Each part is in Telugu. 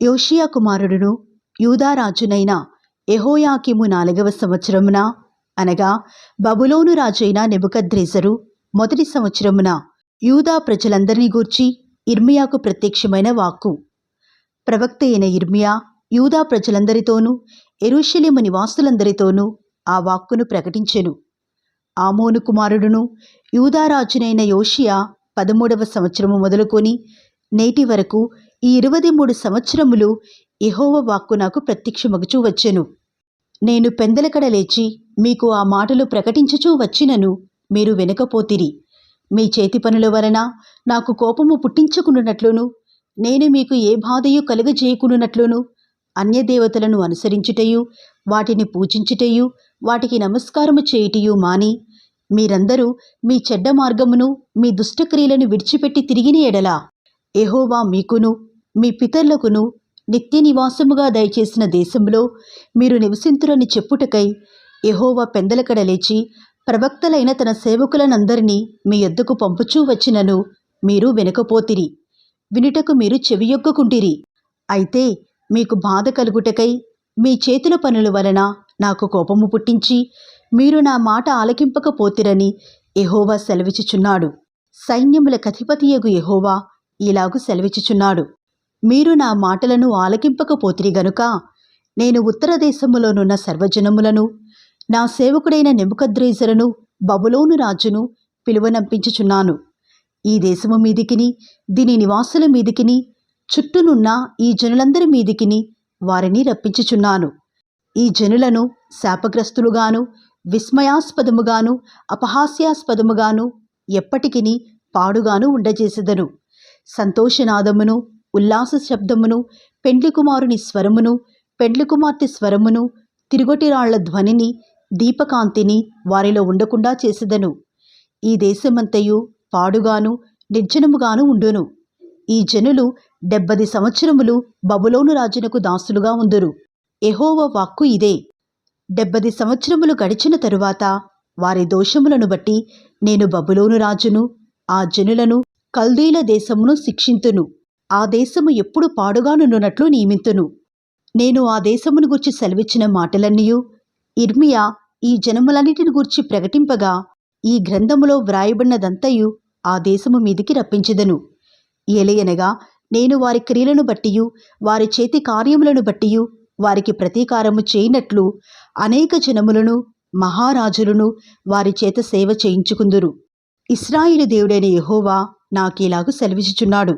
యోషియా కుమారుడును యూదారాజునైన యెహోయాకీము 4వ సంవత్సరమున అనగా బబులోను రాజైన నెబుకద్రెజరు మొదటి సంవత్సరమున యూదా ప్రజలందరినీ గూర్చి యిర్మీయాకు ప్రత్యక్షమైన వాక్కు. ప్రవక్త అయిన యిర్మీయా యూదా ప్రజలందరితోనూ యెరూషలేము నివాసులందరితోనూ ఆ వాక్కును ప్రకటించెను. ఆమోను కుమారుడును యూదారాజునైన యోషియా 13వ సంవత్సరము మొదలుకొని నేటి వరకు ఈ 23 సంవత్సరములు యెహోవా వాక్కు నాకు ప్రత్యక్షమగుచూ వచ్చెను. నేను పెందలకడ లేచి మీకు ఆ మాటలు ప్రకటించుచూ వచ్చినను మీరు వెనకపోతిరి. మీ చేతి పనుల వలన నాకు కోపము పుట్టించుకున్నట్లును నేను మీకు ఏ బాధయు కలుగజేయకున్నట్లును అన్యదేవతలను అనుసరించుటయు వాటిని పూజించుటయు వాటికి నమస్కారము చేయుటయు మాని మీరందరూ మీ చెడ్డ మార్గమును మీ దుష్టక్రియలను విడిచిపెట్టి తిరిగిన ఎడల యెహోవా మీకును మీ పితరులకును నిత్య నివాసముగా దయచేసిన దేశంలో మీరు నివసింతురని చెప్పుటకై యెహోవా పెందలకడ లేచి ప్రవక్తలైన తన సేవకులనందరినీ మీ యొద్దకు పంపుచూ వచ్చినను మీరు వెనకపోతిరి. వినుటకు మీరు చెవియొగ్గకుంటిరి. అయితే మీకు బాధ కలుగుటకై మీ చేతుల పనుల వలన నాకు కోపము పుట్టించి మీరు నా మాట ఆలకింపకపోతిరని యెహోవా సెలవిచ్చుచున్నాడు. సైన్యములకు అధిపతియగు యెహోవా ఇలాగు సెలవిచ్చుచున్నాడు. మీరు నా మాటలను ఆలకింపకపోతిరి గనుక నేను ఉత్తర దేశములోనున్న సర్వజనములను నా సేవకుడైన నెబుకద్రెజరును బబులోను రాజును పిలువనంపించుచున్నాను. ఈ దేశము మీదికిని దీని నివాసుల మీదికిని చుట్టూనున్న ఈ జనులందరి మీదికిని వారిని రప్పించుచున్నాను. ఈ జనులను శాపగ్రస్తులుగాను విస్మయాస్పదముగాను అపహాస్యాస్పదముగాను ఎప్పటికిని పాడుగాను ఉండజేసెదను. సంతోషనాదమును ఉల్లాస శబ్దమును పెండ్లి కుమారుని స్వరమును పెండ్లి కుమార్తె స్వరమును తిరుగొటిరాళ్ల ధ్వనిని దీపకాంతిని వారిలో ఉండకుండా చేసెదను. ఈ దేశమంతయు పాడుగాను నిర్జనముగాను ఉండును. ఈ జనులు 70 సంవత్సరములు బబులోను రాజునకు దాసులుగా ఉందురు. యెహోవా వాక్కు ఇదే. 70 సంవత్సరములు గడిచిన తరువాత వారి దోషములను బట్టి నేను బబులోను రాజును ఆ జనులను కల్దీల దేశమును శిక్షింతును. ఆ దేశము ఎప్పుడు పాడుగానున్నట్లు నియమింతును. నేను ఆ దేశమును గూర్చి సెలవిచ్చిన మాటలన్నీయు యిర్మీయా ఈ జనములన్నిటిని గూర్చి ప్రకటింపగా ఈ గ్రంథములో వ్రాయబడినదంతయు ఆ దేశము మీదికి రప్పించెదను. ఎలయనగా నేను వారి క్రియలను బట్టియు వారి చేతి కార్యములను బట్టియు వారికి ప్రతీకారము చేయనట్లు అనేక జనములను మహారాజులను వారి చేత సేవ చేయించుకుందురు. ఇశ్రాయేలు దేవుడైన యెహోవా నాకీలాగు సెలవిచ్చుచున్నాడు.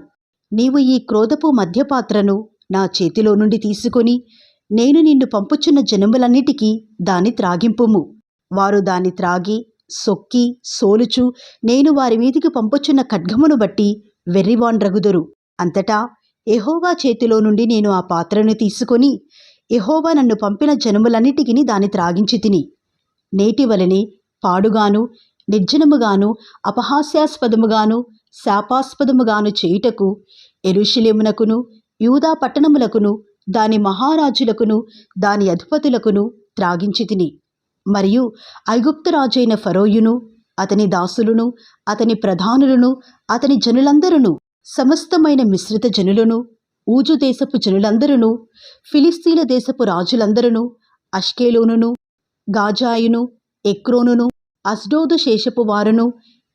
నీవు ఈ క్రోధపు మద్యపాత్రను నా చేతిలో నుండి తీసుకొని నేను నిన్ను పంపుచున్న జనములన్నిటికీ దాన్ని త్రాగింపుము. వారు దాన్ని త్రాగి సొక్కి సోలుచు నేను వారి మీదికి పంపుచున్న ఖడ్గమును బట్టి వెర్రివాండ్రగుదురు. అంతటా యెహోవా చేతిలో నుండి నేను ఆ పాత్రను తీసుకొని యెహోవా నన్ను పంపిన జనములన్నిటికీ దాన్ని త్రాగించి తిని నేటి వలనే పాడుగాను నిర్జనముగాను అపహాస్యాస్పదముగాను శాపాస్పదముగాను చేయుటకు యెరూషలేమునకును యూదా పట్టణములకును దాని మహారాజులకును దాని అధిపతులకును త్రాగించి తిని మరియు ఐగుప్తు రాజైన ఫరోయును అతని దాసులను అతని ప్రధానులను అతని జనులందరూ సమస్తమైన మిశ్రిత జనులను ఊజు దేశపు జనులందరూ ఫిలిస్తీల దేశపు రాజులందరూ అష్కెలోనును గాజాయును ఎక్రోనును అష్డోదు శేషపు వారును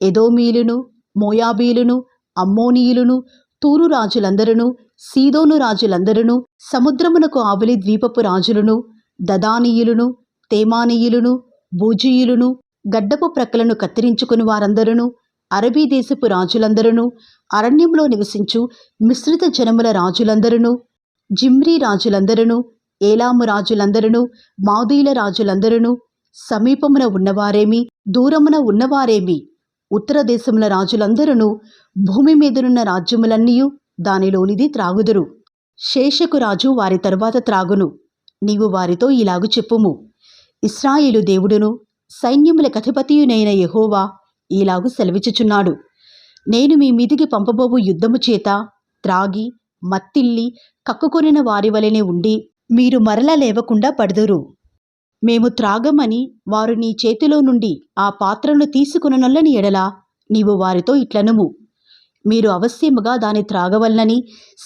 ఎదోమీలును మోయాబీలును అమ్మోనీయులను తూరు రాజులందరూ సీదోను రాజులందరూ సముద్రమునకు ఆవలి ద్వీపపు రాజులను దదానీయులను తేమానీయులను బూజీయులను గడ్డపు ప్రక్కలను కత్తిరించుకుని వారందరూ అరబీ దేశపు రాజులందరూ అరణ్యంలో నివసించు మిశ్రిత జనముల రాజులందరూ జిమ్రీ రాజులందరూ ఏలాము రాజులందరూ మాదీల రాజులందరూ సమీపమున ఉన్నవారేమి దూరమున ఉన్నవారేమి ఉత్తర దేశముల రాజులందరూ భూమి మీదనున్న రాజ్యములన్నీయు దానిలోనిది త్రాగుదురు. శేషకు రాజు వారి తరువాత త్రాగును. నీవు వారితో ఇలాగు చెప్పుము. ఇశ్రాయేలు దేవుడును సైన్యములకు అధిపతియునైన యెహోవా ఇలాగు సెలవిచ్చుచున్నాడు. నేను మీ మీదికి పంపబోవు యుద్ధము చేత త్రాగి మత్తిల్లి కక్కుకొనిన వారి వలెనే ఉండి మీరు మరల లేవకుండా పడుదురు. మేము త్రాగమని వారు నీ చేతిలో నుండి ఆ పాత్రను తీసుకుననొల్లని ఎడల నీవు వారితో ఇట్లనుము. మీరు అవశ్యముగా దాని త్రాగవలనని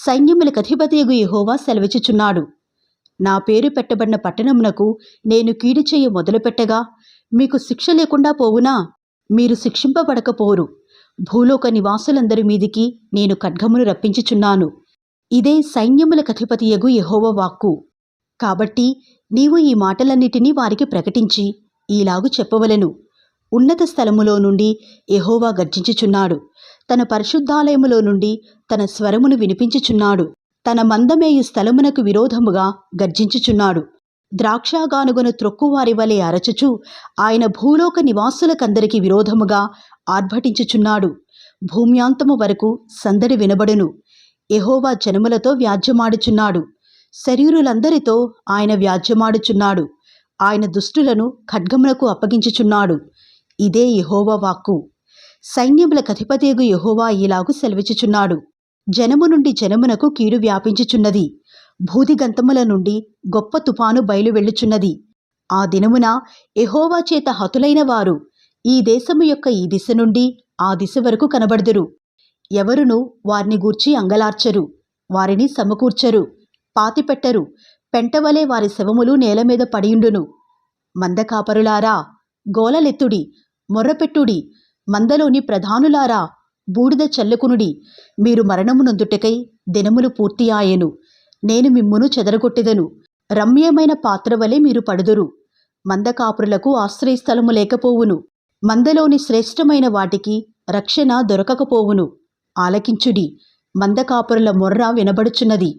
సైన్యములకు అధిపతియగు యెహోవా సెలవిచ్చుచున్నాడు. నా పేరు పెట్టబడిన పట్టణమునకు నేను కీడు చేయ మొదలుపెట్టగా మీకు శిక్ష లేకుండా పోవునా? మీరు శిక్షింపబడకపోరు. భూలోక నివాసులందరి మీదికి నేను ఖడ్గమును రప్పించుచున్నాను. ఇదే సైన్యములకు అధిపతియగు యెహోవా వాక్కు. కాబట్టి నీవు ఈ మాటలన్నిటినీ వారికి ప్రకటించి ఈలాగు చెప్పవలెను. ఉన్నత స్థలములో నుండి యెహోవా గర్జించుచున్నాడు. తన పరిశుద్ధాలయములో నుండి తన స్వరమును వినిపించుచున్నాడు. తన మందమేయు స్థలమునకు విరోధముగా గర్జించుచున్నాడు. ద్రాక్షగానుగను త్రొక్కువారి వలె అరచుచు ఆయన భూలోక నివాసులకందరికి విరోధముగా ఆర్భటించుచున్నాడు. భూమ్యాంతము వరకు సందడి వినబడును. యెహోవా జనములతో వ్యాజ్యమాడుచున్నాడు. శరీరులందరితో ఆయన వ్యాజ్యమాడుచున్నాడు. ఆయన దుష్టులను ఖడ్గమునకు అప్పగించుచున్నాడు. ఇదే యెహోవా వాక్కు. సైన్యములకు అధిపతియగు యెహోవా ఇలాగు సెలవిచ్చుచున్నాడు. జనము నుండి జనమునకు కీడు వ్యాపించుచున్నది. భూదిగంతముల నుండి గొప్ప తుఫాను బయలు వెళ్ళుచున్నది. ఆ దినమున యెహోవా చేత హతులైన వారు ఈ దేశము యొక్క ఈ దిశ నుండి ఆ దిశ వరకు కనబడుదురు. ఎవరును వారిని గూర్చి అంగలార్చరు. వారిని సమకూర్చరు, పాతిపెట్టరు. పెంటవలే వారి శవములు నేల మీద పడియుండును. మందకాపరులారా, గోలలెత్తుడి, మొర్రపెట్టుడి. మందలోని ప్రధానులారా, బూడిద చల్లుకునుడి. మీరు మరణమునొందుటకై దినములు పూర్తి ఆయెను. నేను మిమ్మును చెదరగొట్టెదను. రమ్యమైన పాత్రవలె మీరు పడుదురు. మందకాపురులకు ఆశ్రయస్థలము లేకపోవును. మందలోని శ్రేష్టమైన వాటికి రక్షణ దొరకకపోవును. ఆలకించుడి. మందకాపురుల మొర్ర వినబడుచున్నది.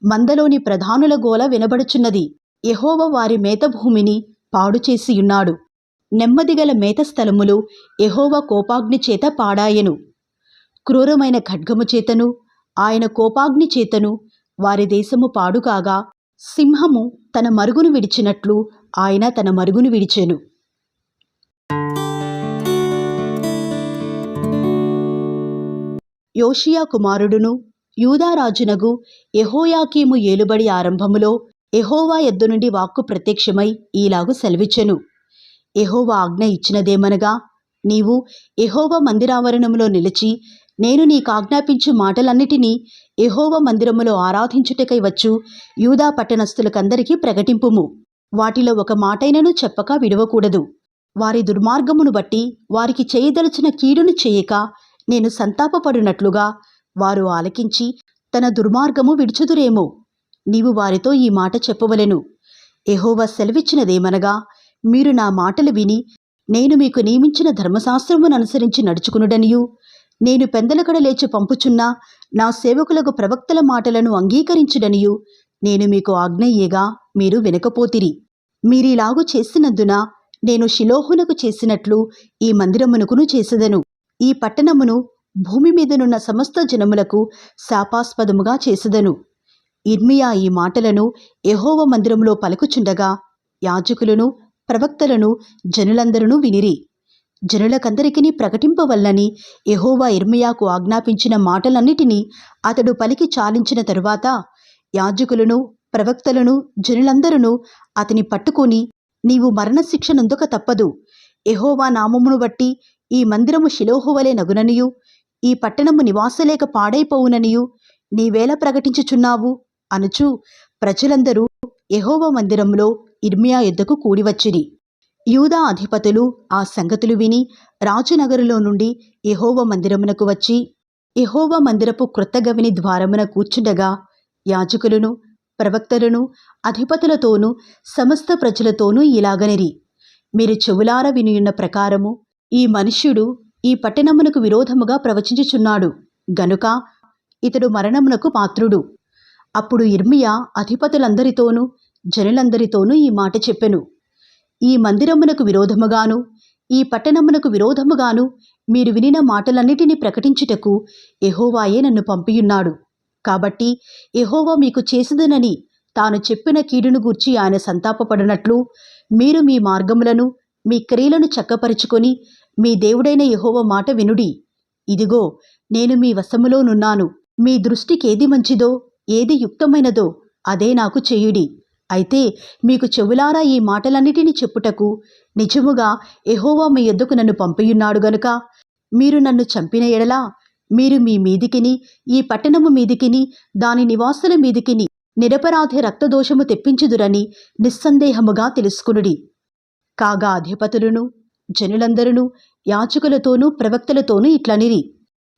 మందలోని ప్రధానుల గోల వినబడుచున్నది. యెహోవా వారి మేతభూమిని పాడుచేసియున్నాడు. నెమ్మదిగల మేత స్థలములు యెహోవా కోపాగ్ని చేత పాడాయెను. క్రూరమైన ఖడ్గము చేతను ఆయన కోపాగ్ని చేతను వారి దేశము పాడుకాగా, సింహము తన మరుగును విడిచినట్లు ఆయన తన మరుగును విడిచెను. యోషియా కుమారుడును యూదారాజునగు యెహోయాకీము ఏలుబడి ఆరంభములో యెహోవా యొద్ద నుండి వాక్కు ప్రత్యక్షమై ఈలాగు సెలవిచ్చెను. యెహోవా ఆజ్ఞ ఇచ్చినదేమనగా, నీవు యెహోవా మందిరావరణములో నిలిచి నేను నీకాజ్ఞాపించు మాటలన్నిటినీ యెహోవా మందిరములో ఆరాధించుటకై వచ్చు యూదా పట్టణస్థులకందరికీ ప్రకటింపుము. వాటిలో ఒక మాటైనను చెప్పక విడవకూడదు. వారి దుర్మార్గమును బట్టి వారికి చేయదలచిన కీడును చేయక నేను సంతాపపడినట్లుగా వారు ఆలకించి తన దుర్మార్గము విడుచుదురేమో. నీవు వారితో ఈ మాట చెప్పవలెను. యెహోవా సెలవిచ్చినదేమనగా, మీరు నా మాటలు విని నేను మీకు నియమించిన ధర్మశాస్త్రమును అనుసరించి నడుచుకునుడనియు, నేను పెందలకడ లేచి పంపుచున్న నా సేవకులకు ప్రవక్తల మాటలను అంగీకరించుడనియు నేను మీకు ఆజ్ఞయ్యేగా మీరు వినకపోతిరి. మీరిలాగు చేసినందున నేను షిలోహునకు చేసినట్లు ఈ మందిరమునకును చేసెదను. ఈ పట్టణమును భూమి మీదనున్న సమస్త జనములకు శాపాస్పదముగా చేసెదను. యిర్మీయా ఈ మాటలను యెహోవా మందిరములో పలుకుచుండగా యాజకులను ప్రవక్తలను జనులందరూ వినిరి. జనులకందరికీ ప్రకటింపవల్లని యెహోవా యిర్మీయాకు ఆజ్ఞాపించిన మాటలన్నిటినీ అతడు పలికి చాలించిన తరువాత యాజకులను ప్రవక్తలను జనులందరూ అతని పట్టుకొని, నీవు మరణశిక్ష నొందక తప్పదు. యెహోవా నామమును బట్టి ఈ మందిరము షిలోహువలే నగుననియు ఈ పట్టణము నివాసలేక పాడైపోవుననియు నీవేళ ప్రకటించుచున్నావు అనుచు ప్రజలందరూ యెహోవా మందిరంలో యిర్మీయా యొద్దకు కూడివచ్చిరి. యూదా అధిపతులు ఆ సంగతులు విని రాజనగరులో నుండి యెహోవా మందిరమునకు వచ్చి యెహోవా మందిరపు క్రొత్త గవిని ద్వారమున కూర్చుండగా యాజకులను ప్రవక్తలను అధిపతులతోనూ సమస్త ప్రజలతోనూ ఇలాగనిరి, మీరు చెవులార వినియున్న ప్రకారము ఈ మనుష్యుడు ఈ పట్టణమునకు విరోధముగా ప్రవచించుచున్నాడు గనుక ఇతడు మరణమునకు పాత్రుడు. అప్పుడు యిర్మీయా అధిపతులందరితోనూ జనులందరితోనూ ఈ మాట చెప్పెను. ఈ మందిరమునకు విరోధముగాను ఈ పట్టణమునకు విరోధముగాను మీరు వినిన మాటలన్నిటినీ ప్రకటించుటకు యెహోవాయే నన్ను పంపియున్నాడు. కాబట్టి యెహోవా మీకు చేసెదనని తాను చెప్పిన కీడును గూర్చి ఆయన సంతాపపడినట్లు మీరు మీ మార్గములను మీ క్రియలను చక్కపరుచుకొని మీ దేవుడైన యెహోవా మాట వినుడి. ఇదిగో, నేను మీ వశములోనున్నాను. మీ దృష్టికేది మంచిదో ఏది యుక్తమైనదో అదే నాకు చేయుడి. అయితే మీకు చెవులారా ఈ మాటలన్నిటినీ చెప్పుటకు నిజముగా యెహోవా మీ యొద్దకు నన్ను పంపియున్నాడు గనుక మీరు నన్ను చంపిన ఎడల మీరు మీ మీదికిని ఈ పట్టణము మీదికిని దాని నివాసుల మీదికిని నిరపరాధి రక్తదోషము తెప్పించుదురని నిస్సందేహముగా తెలుసుకునుడి. కాగా అధిపతులను జనులందరూ యాజకులతోనూ ప్రవక్తలతోనూ ఇట్లనిరి,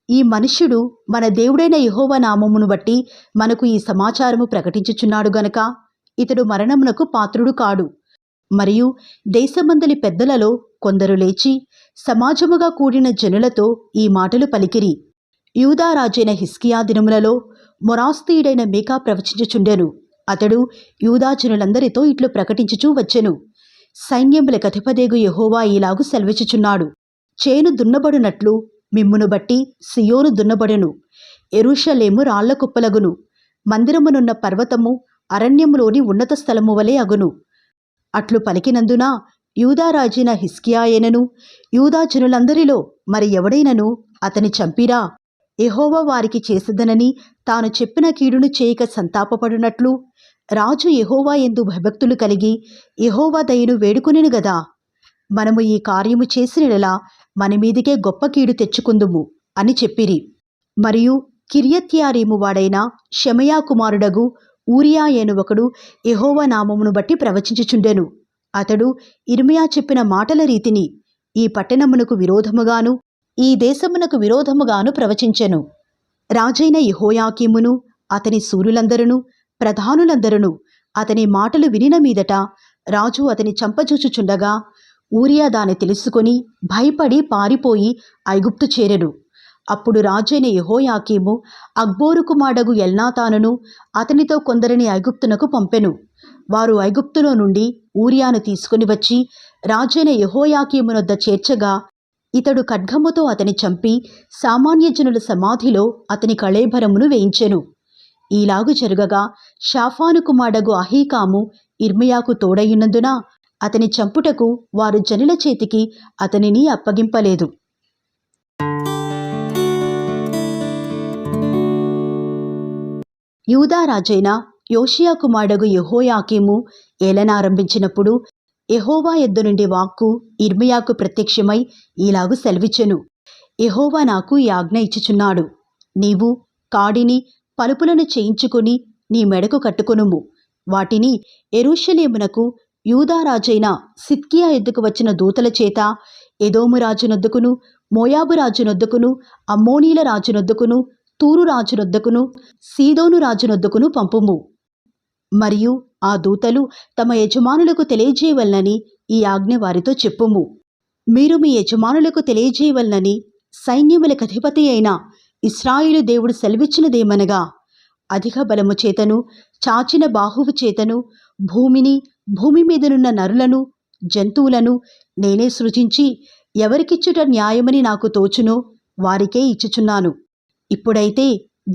ఈ మనుష్యుడు మన దేవుడైన యెహోవా నామమును బట్టి మనకు ఈ సమాచారము ప్రకటించుచున్నాడు గనక ఇతడు మరణమునకు పాత్రుడు కాడు. మరియు దేశమందలి పెద్దలలో కొందరు లేచి సమాజముగా కూడిన జనులతో ఈ మాటలు పలికిరి. యూదా రాజైన హిజ్కియా దినములలో మొరాస్తీయుడైన మీకా ప్రవచించుచుండెను. అతడు యూదా జనులందరితో ఇట్లు ప్రకటించుచూ వచ్చెను, సైన్యములకు అధిపదేగు యెహోవా ఈలాగు సెలవిచ్చుచున్నాడు, చేను దున్నబడునట్లు మిమ్మును బట్టి సియోను దున్నబడును, యెరూషలేము రాళ్ల కుప్పలగును, మందిరమునున్న పర్వతము అరణ్యములోని ఉన్నత స్థలము వలె అగును. అట్లు పలికినందున యూదా రాజైన హిజ్కియాయనను యూదా జనులందరిలో మరి ఎవడైనను అతని చంపిరా, యెహోవా వారికి చేసదనని తాను చెప్పిన కీడును చేయక సంతాపపడునట్లు రాజు యెహోవా యందు భయభక్తులు కలిగి యెహోవా దయను వేడుకొనెను గదా, మనము ఈ కార్యము చేసినలా మన మీదికే గొప్ప కీడు తెచ్చుకుందుము అని చెప్పిరి. మరియు కిర్యత్యారీము వాడైన షెమయా కుమారుడగు ఊరియా అను ఒకడు యెహోవా నామమును బట్టి ప్రవచించుచుండెను. అతడు ఇర్మియా చెప్పిన మాటల రీతిని ఈ పట్టణమునకు విరోధముగాను ఈ దేశమునకు విరోధముగాను ప్రవచించెను. రాజైన యెహోయాకీమును అతని శూరులందరూ ప్రధానులందరూ అతని మాటలు వినిన మీదట రాజు అతని చంపజూచుచుండగా ఊరియా దాన్ని తెలుసుకొని భయపడి పారిపోయి ఐగుప్తు చేరెను. అప్పుడు రాజైన యెహోయాకీము అక్బోరు కుమారుడగు ఎల్నాతానును అతనితో కొందరిని ఐగుప్తునకు పంపెను. వారు ఐగుప్తులో నుండి ఊరియాను తీసుకుని వచ్చి రాజైన యెహోయాకీమునొద్ద చేర్చగా ఇతడు ఖడ్గముతో అతని చంపి సామాన్య జనుల సమాధిలో అతని కళేబరమును వేయించెను. ఈలాగు జరుగగా షాఫాను కుమారుడగు అహీకాము ఇర్మియాకు తోడయ్యున్నందున అతని చంపుటకు వారు జనుల చేతికి అతనిని అప్పగింపలేదు. యూదా రాజైన యోషియా కుమారుడగు యెహోయాకీము ఏలనారంభించినప్పుడు యెహోవా యొద్ద నుండి వాక్కు ఇర్మియాకు ప్రత్యక్షమై ఈలాగు సెలవిచ్చెను, యెహోవా నాకు ఈ ఆజ్ఞ ఇచ్చుచున్నాడు, నీవు కాడిని పలుపులను చేయించుకుని నీ మెడకు కట్టుకొనుము. వాటిని యెరూషలేమునకు యూదా రాజైన సిద్కియా యొద్దకు వచ్చిన దూతల చేత ఎదోము రాజునొద్దకును మోయాబు రాజునొద్దకును అమ్మోనీల రాజునొద్దకును తూరు రాజునొద్దకును సీదోను రాజునొద్దకును పంపుము. మరియు ఆ దూతలు తమ యజమానులకు తెలియజేయవలనని ఈ ఆజ్ఞ వారితో చెప్పుము. మీరు మీ యజమానులకు తెలియజేయవలనని సైన్యములకు అధిపతి అయిన ఇశ్రాయేలు దేవుడు సెలవిచ్చినదేమనగా, అధిక బలము చేతను చాచిన బాహువు చేతను భూమిని భూమి మీదనున్న నరులను జంతువులను నేనే సృజించి ఎవరికిచ్చుట న్యాయమని నాకు తోచునో వారికే ఇచ్చుచున్నాను. ఇప్పుడైతే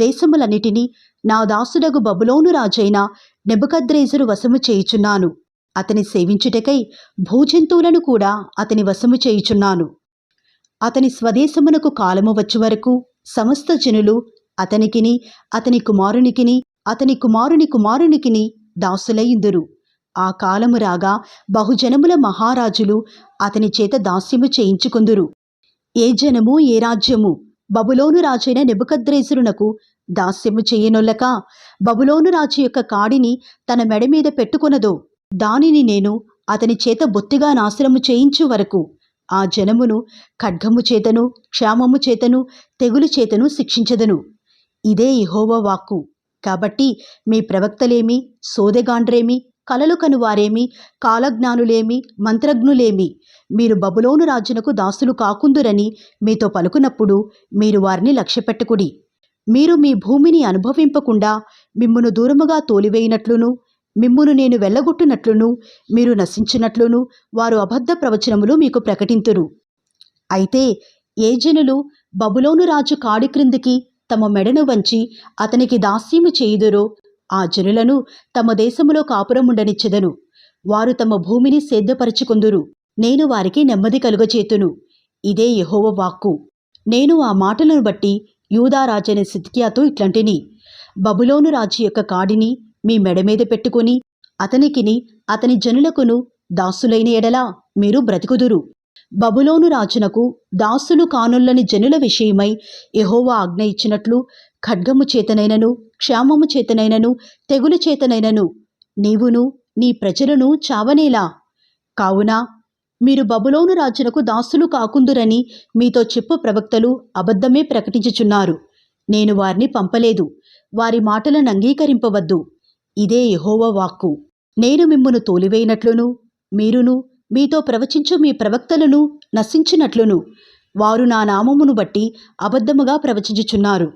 దేశములన్నిటినీ నా దాసుడగు బబులోను రాజైన నెబుకద్రేజరు వశము చేయుచున్నాను. అతని సేవించుటకై భూజంతువులను కూడా అతని వశము చేయుచున్నాను. అతని స్వదేశమునకు కాలము వచ్చే వరకు సమస్త జనులు అతనికిని అతని కుమారునికిని అతని కుమారుని కుమారునికిని దాసులైందురు. ఆ కాలము రాగా బహుజనముల మహారాజులు అతని చేత దాస్యము చేయించుకుందురు. ఏ జనము ఏ రాజ్యము బబులోను రాజైన నెబుకద్రేజరునకు దాస్యము చేయనొల్లక బబులోను రాజు యొక్క కాడిని తన మెడ మీద పెట్టుకొనదో దానిని నేను అతని చేత బొత్తిగా నాశనము చేయించు వరకు ఆ జనమును ఖడ్గము చేతను క్షామము చేతను తెగులు చేతను శిక్షించదను. ఇదే యెహోవా వాక్కు. కాబట్టి మీ ప్రవక్తలేమి సోదెగాండ్రేమి కలలు కనువారేమి కాలజ్ఞానులేమి మంత్రజ్ఞులేమి మీరు బబులోను రాజునకు దాసులు కాకుందురని మీతో పలుకున్నప్పుడు మీరు వారిని లక్ష్యపెట్టుకుడి. మీరు మీ భూమిని అనుభవింపకుండా మిమ్మును దూరముగా తోలివేయినట్లును మిమ్మును నేను వెళ్ళగొట్టునట్లును మీరు నశించినట్లును వారు అబద్ధ ప్రవచనములు మీకు ప్రకటింతురు. అయితే ఏ జనులు బబులోను రాజు కాడి క్రిందికి తమ మెడను వంచి అతనికి దాస్యము చేయుదురో ఆ జనులను తమ దేశములో కాపురముండనిచ్చెదను. వారు తమ భూమిని సేద్యపరచుకుందురు. నేను వారికి నెమ్మది కలుగచేతును. ఇదే యెహోవా వాక్కు. నేను ఆ మాటలను బట్టి యూదా రాజైన సిద్కియాతో ఇట్లంటిని, బబులోను రాజు యొక్క కాడిని మీ మెడ మీద పెట్టుకుని అతనికిని అతని జనులకును దాసులైన ఎడల మీరు బ్రతుకుదురు. బబులోను రాజునకు దాసులు కానుల్లని జనుల విషయమై యెహోవా ఆజ్ఞ ఇచ్చినట్లు ఖడ్గము చేతనైనను, క్షామము చేతనైనను, తెగులు చేతనైనను నీవును నీ ప్రజలను చావనేలా. కావున మీరు బబులోను రాజునకు దాసులు కాకుందురని మీతో చెప్పు ప్రవక్తలు అబద్ధమే ప్రకటించుచున్నారు. నేను వారిని పంపలేదు. వారి మాటలను అంగీకరింపవద్దు. ఇదే యెహోవా వాక్కు. నేను మిమ్మును తోలివేయినట్లును, మీరును మీతో ప్రవచించు మీ ప్రవక్తలను నశించినట్లును వారు నా నామమును బట్టి అబద్ధముగా ప్రవచించుచున్నారు.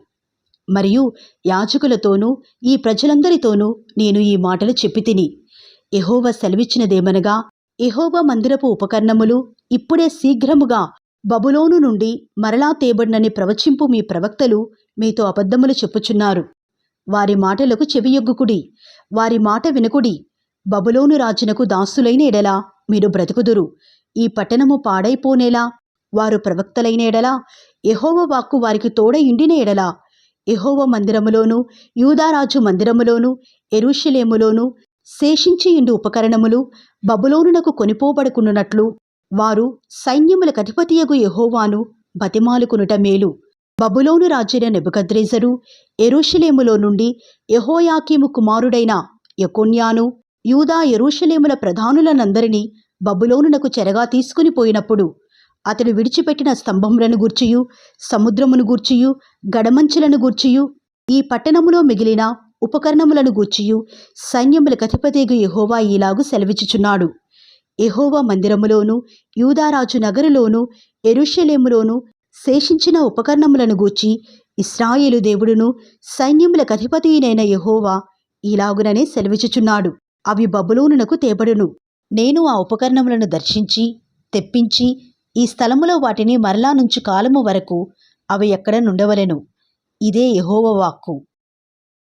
మరియు యాజకులతోనూ ఈ ప్రజలందరితోనూ నేను ఈ మాటలు చెప్పితిని. యెహోవా సెలవిచ్చినదేమనగా, యెహోవా మందిరపు ఉపకరణములు ఇప్పుడే శీఘ్రముగా బబులోను నుండి మరలా తేబడినని ప్రవచింపు మీ ప్రవక్తలు మీతో అబద్ధములు చెప్పుచున్నారు. వారి మాటలకు చెవియొగ్గుకుడి, వారి మాట వినుకుడి. బబులోను రాజునకు దాసులైన ఎడల మీరు బ్రతుకుదురు. ఈ పట్టణము పాడైపోనేలా వారు ప్రవక్తలైన ఎడల, యెహోవా వాక్కు వారికి తోడయుండిన ఎడల, యెహోవా మందిరములోను, యూదారాజు మందిరములోను, యెరూషలేములోను శేషించియుండు ఉపకరణములు బబులోనునకు కొనిపోబడుకున్నట్లు వారు సైన్యములకు అధిపతియగు యెహోవాను బతిమాలుకునుట మేలు. బబులోను రాజైన నెబుకద్రెజరు యెరూషలేములో నుండి యెహోయాకీము కుమారుడైన యెకొన్యాను యూదా యెరూషలేముల ప్రధానులనందరినీ బబులోనునకు చెరగా తీసుకుని పోయినప్పుడు అతడు విడిచిపెట్టిన స్తంభములను గూర్చియు, సముద్రమును గూర్చియు, గడమంచులను గూర్చియు, ఈ పట్టణములో మిగిలిన ఉపకరణములను గూర్చియు సైన్యములకు అధిపతియగు యెహోవా ఈలాగు సెలవిచ్చుచున్నాడు. యెహోవా మందిరములోను, యూదారాజు నగరులోను, యెరూషలేములోను శేషించిన ఉపకరణములను గూర్చి ఇశ్రాయేలు దేవుడును సైన్యములకు అధిపతియైన యెహోవా ఇలాగుననే సెలవిచ్చుచున్నాడు. అవి బబులోనునకు తేబడును. నేను ఆ ఉపకరణములను దర్శించి తెప్పించి ఈ స్థలములో వాటిని మరలా నుంచి కాలము వరకు అవి ఎక్కడ నుండవలెను. ఇదే యెహోవా వాక్కు.